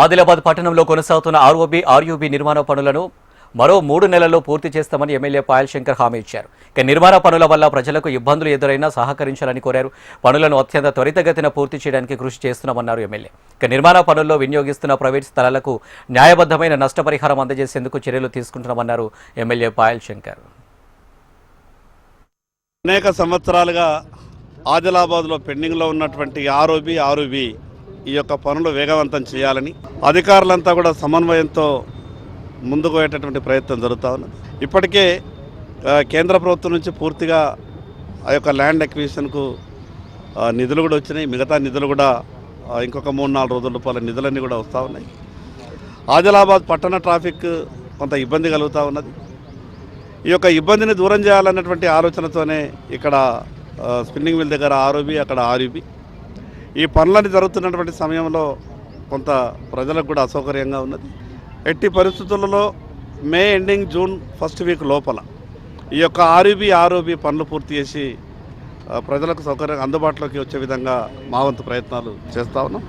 ఆదిలాబాద్ పట్టణంలో కొనసాగుతున్న ROB RUB నిర్మాణ పనులను మరో 3 నెలల్లో పూర్తి చేస్తామని ఎమ్మెల్యే పాయల్ శంకర్ హామీ ఇచ్చారు. ఇక నిర్మాణ పనుల వల్ల ప్రజలకు ఇబ్బందులు ఎదురైనా సహకరించాలని కోరారు. పనులను అత్యంత త్వరితగతిన పూర్తి చేయడానికి కృషి చేస్తున్నామన్నారు ఎమ్మెల్యే. ఇక నిర్మాణ పనుల్లో వినియోగిస్తున్న ప్రైవేట్ స్థలాలకు న్యాయబద్ధమైన నష్టపరిహారం అందజేసేందుకు చర్యలు తీసుకుంటున్నామన్నారు ఎమ్మెల్యే పాయల్ శంకర్. అనేక సంవత్సరాలుగా ఆదిలాబాద్లో పెండింగ్లో ఉన్నటువంటి ఆర్ఓబీ ఈ యొక్క పనులు వేగవంతం చేయాలని అధికారులంతా కూడా సమన్వయంతో ముందుకు పోయేటటువంటి ప్రయత్నం జరుగుతూ ఉన్నది. ఇప్పటికే కేంద్ర ప్రభుత్వం నుంచి పూర్తిగా ఆ యొక్క ల్యాండ్ అక్విజిషన్కు నిధులు కూడా వచ్చినాయి. మిగతా నిధులు కూడా ఇంకొక 3-4 రోజుల రూపాయల నిధులన్నీ కూడా వస్తూ ఉన్నాయి. ఆదిలాబాద్ పట్టణ ట్రాఫిక్ కొంత ఇబ్బంది కలుగుతూ ఉన్నది. ఈ యొక్క ఇబ్బందిని దూరం చేయాలన్నటువంటి ఆలోచనతోనే ఇక్కడ స్పిన్నింగ్ మిల్ దగ్గర ఆర్ఓబీ, అక్కడ ఆర్యూబీ ఈ పనులన్నీ జరుగుతున్నటువంటి సమయంలో కొంత ప్రజలకు కూడా అసౌకర్యంగా ఉన్నది. ఎట్టి పరిస్థితులలో May ending June first week లోపల ఈ యొక్క ఆర్ఓబీ పనులు పూర్తి చేసి ప్రజలకు సౌకర్యంగా అందుబాటులోకి వచ్చే విధంగా మా వంతు ప్రయత్నాలు చేస్తూ ఉన్నాం.